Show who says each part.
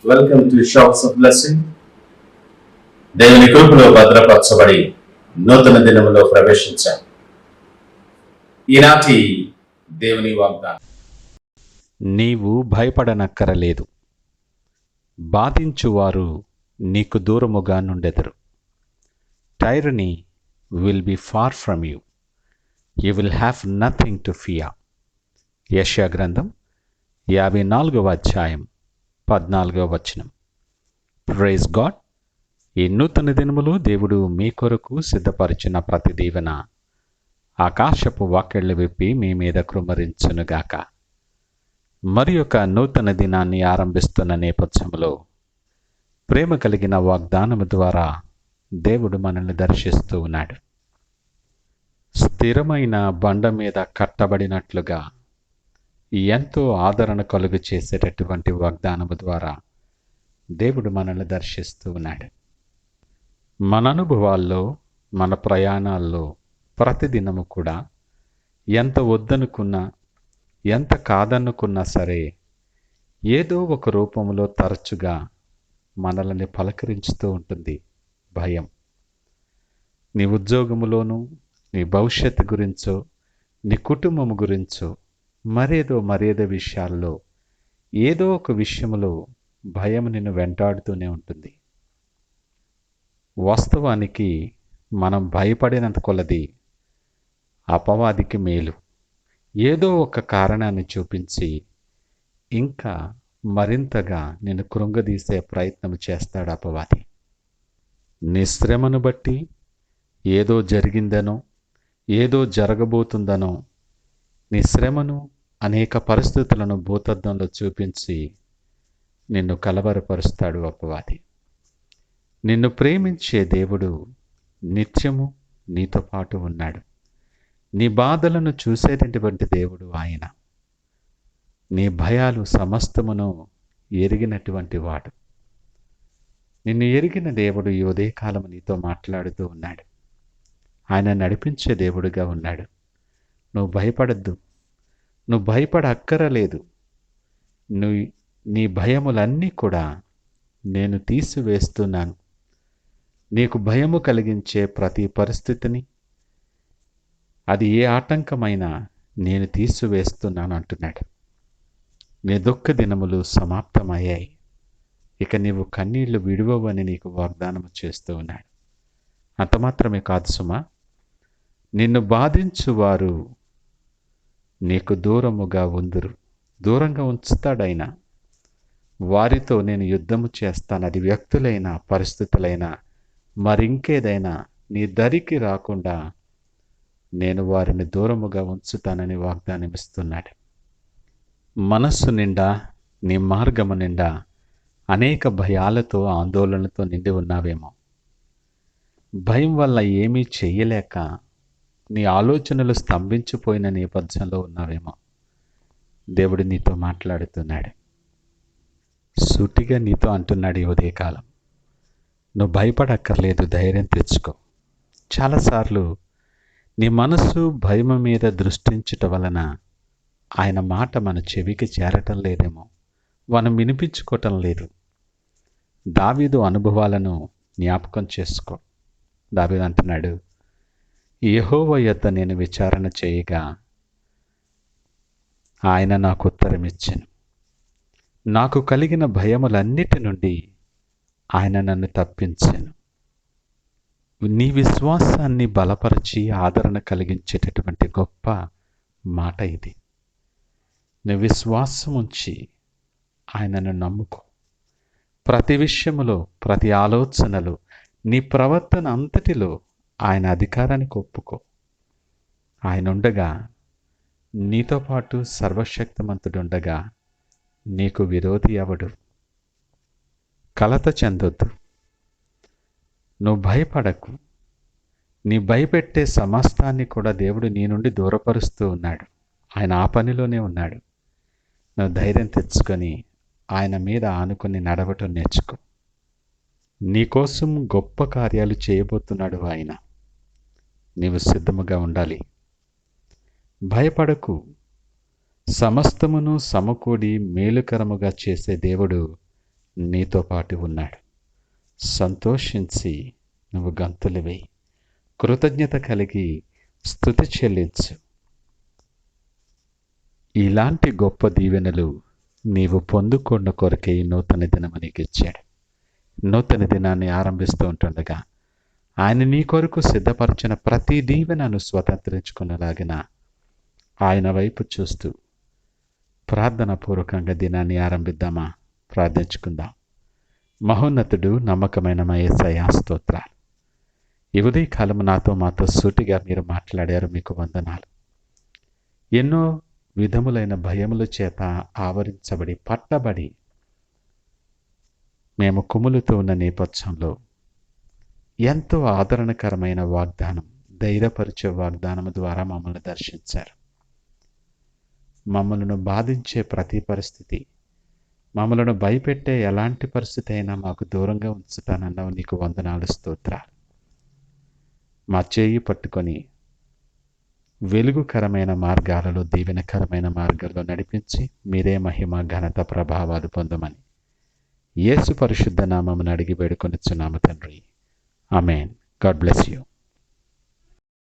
Speaker 1: Welcome to shops of blessing. దేవుని కృపలో భద్రపరచబడి నూతన దినములో ప్రవేశించాం. ఈనాటి దేవుని వాగ్దానం.
Speaker 2: నీవు భయపడనక్కరలేదు, బాధించువారు నీకు దూరముగా నుండెదరు. Tyranny will be far from you, you will have nothing to fear. యెషయా గ్రంథం 54వ అధ్యాయం 14వ వచనం. Praise God. ఈ నూతన దినములు దేవుడు మీ కొరకు సిద్ధపరిచిన ప్రతి దీవెన ఆకాశపు వాక్కెళ్ళు విప్పి మీ మీద కృమ్మరించునుగాక. మరి ఒక నూతన దినాన్ని ఆరంభిస్తున్న నేపథ్యంలో ప్రేమ కలిగిన వాగ్దానము ద్వారా దేవుడు మనల్ని దర్శిస్తూ ఉన్నాడు. స్థిరమైన బండ మీద కట్టబడినట్లుగా ఎంతో ఆదరణ కలుగు చేసేటటువంటి వాగ్దానము ద్వారా దేవుడు మనల్ని దర్శిస్తూ ఉన్నాడు. మన అనుభవాల్లో, మన ప్రయాణాల్లో ప్రతిదినము కూడా ఎంత వద్దనుకున్నా, ఎంత కాదనుకున్నా సరే, ఏదో ఒక రూపంలో తరచుగా మనల్ని పలకరించుతూ ఉంటుంది భయం. నీ ఉద్యోగములోనూ, నీ భవిష్యత్తు గురించో, నీ కుటుంబము గురించో, మరేదో విషయాల్లో ఏదో ఒక విషయంలో భయం నిన్ను వెంటాడుతూనే ఉంటుంది. వాస్తవానికి మనం భయపడినంత కొలది అపవాదికి మేలు. ఏదో ఒక కారణాన్ని చూపించి ఇంకా మరింతగా నిన్ను కృంగదీసే ప్రయత్నం చేస్తాడు అపవాది. నీ శ్రమను బట్టి ఏదో జరిగిందనో, ఏదో జరగబోతుందనో, నీ శ్రమను, అనేక పరిస్థితులను భూతద్దంలో చూపించి నిన్ను కలవరపరుస్తాడు అపవాది. నిన్ను ప్రేమించే దేవుడు నిత్యము నీతో పాటు ఉన్నాడు. నీ బాధలను చూసేటటువంటి దేవుడు ఆయన. నీ భయాలు సమస్తమును ఎరిగినటువంటి వాడు. నిన్ను ఎరిగిన దేవుడు ఈ ఉదయకాలం నీతో మాట్లాడుతూ ఉన్నాడు. ఆయన నడిపించే దేవుడుగా ఉన్నాడు. నువ్వు భయపడద్దు, నువ్వు భయపడక్కరలేదు. నీ భయములన్నీ కూడా నేను తీసివేస్తున్నాను. నీకు భయము కలిగించే ప్రతి పరిస్థితిని, అది ఏ ఆటంకమైనా నేను తీసివేస్తున్నాను అంటున్నాడు. నీ దుఃఖ దినములు సమాప్తమయ్యాయి. ఇక నీవు కన్నీళ్లు విడువవని నీకు వాగ్దానం చేస్తూ ఉన్నాడు. అంత మాత్రమే కాదు సుమా, నిన్ను బాధించువారు నీకు దూరముగా ఉందురు. దూరంగా ఉంచుతాడైనా. వారితో నేను యుద్ధము చేస్తాను. అది వ్యక్తులైనా, పరిస్థితులైనా, మరింకేదైనా నీ దరికి రాకుండా నేను వారిని దూరముగా ఉంచుతానని వాగ్దానం ఇస్తున్నాడు. మనస్సు నిండా, నీ మార్గము నిండా అనేక భయాలతో, ఆందోళనలతో నిండి ఉన్నావేమో. భయం వల్ల ఏమీ చెయ్యలేక నీ ఆలోచనలు స్తంభించిపోయిన నేపథ్యంలో ఉన్నావేమో. దేవుడు నీతో మాట్లాడుతున్నాడు. సూటిగా నీతో అంటున్నాడు ఈ ఉదయకాలం, నువ్వు భయపడక్కర్లేదు, ధైర్యం తెచ్చుకో. చాలాసార్లు నీ మనసు భయం మీద దృష్టించుట వలన ఆయన మాట మన చెవికి చేరటం లేదేమో, మనం వినిపించుకోవటం లేదు. దావీదు అనుభవాలను జ్ఞాపకం చేసుకో. దావీదు అంటున్నాడు, యెహోవా యొద్ద నేను విచారణ చేయగా ఆయన నాకు ఉత్తరమిచ్చెను. నాకు కలిగిన భయములన్నిటి నుండి ఆయన నన్ను తప్పించెను. నీ విశ్వాసాన్ని బలపరిచి ఆదరణ కలిగించేటటువంటి గొప్ప మాట ఇది. నీ విశ్వాసం ఉంచి ఆయనను నమ్ముకో. ప్రతి విషయములో, ప్రతి ఆలోచనలో, నీ ప్రవర్తన అంతటిలో ఆయన అధికారానికి ఒప్పుకో. ఆయన ఉండగా, నీతో పాటు సర్వశక్తిమంతుడుండగా నీకు విరోధి ఎవడు? కలత చెందొద్దు, నువ్వు భయపడకు. నీ భయపెట్టే సమస్తాన్ని కూడా దేవుడు నీ నుండి దూరపరుస్తూ ఉన్నాడు. ఆయన ఆ పనిలోనే ఉన్నాడు. నువ్వు ధైర్యం తెచ్చుకొని ఆయన మీద ఆనుకొని నడవటం నేర్చుకో. నీకోసం గొప్ప కార్యాలు చేయబోతున్నాడు ఆయన. నీవు సిద్ధముగా ఉండాలి. భయపడకు. సమస్తమును సమకూడి మేలుకరముగా చేసే దేవుడు నీతో పాటు ఉన్నాడు. సంతోషించి నువ్వు గంతులు వేయి, కృతజ్ఞత కలిగి స్తుతి చెల్లించు. ఇలాంటి గొప్ప దీవెనలు నీవు పొందుకున్న కొరకే ఈ నూతన దినము నీకు ఇచ్చాడు. నూతన దినాన్ని ఆరంభిస్తూ ఉంటుండగా ఆయన నీ కొరకు సిద్ధపరిచిన ప్రతి దీవెనను స్వతంత్రించుకున్నలాగిన ఆయన వైపు చూస్తూ ప్రార్థనాపూర్వకంగా దినాన్ని ఆరంభిద్దామా? ప్రార్థించుకుందాం. మహోన్నతుడు, నమ్మకమైన మా యేసయ్యా, స్తోత్రాలు. ఈ ఉదయకాలం మాతో సూటిగా మీరు మాట్లాడారు, మీకు వందనాలు. ఎన్నో విధములైన భయముల చేత ఆవరించబడి పట్టబడి మేము కుములుతూ ఉన్న నేపథ్యంలో ఎంతో ఆదరణకరమైన వాగ్దానం, ధైర్యపరిచే వాగ్దానం ద్వారా మమ్మల్ని దర్శించారు. మమ్మల్ని బాధించే ప్రతి పరిస్థితి, మమ్మల్ని భయపెట్టే ఎలాంటి పరిస్థితి అయినా మాకు దూరంగా ఉంచుతానన్నావు. నీకు వందనాలు, స్తోత్రాలు. మా చేయి పట్టుకొని వెలుగుకరమైన మార్గాలలో, దీవెనకరమైన మార్గాల్లో నడిపించి మీరే మహిమ, ఘనత, ప్రభావాలు పొందమని యేసు పరిశుద్ధ నామమున అడిగి వేడుకొనిచున్నాము తండ్రి. ఆమేన్. God bless you.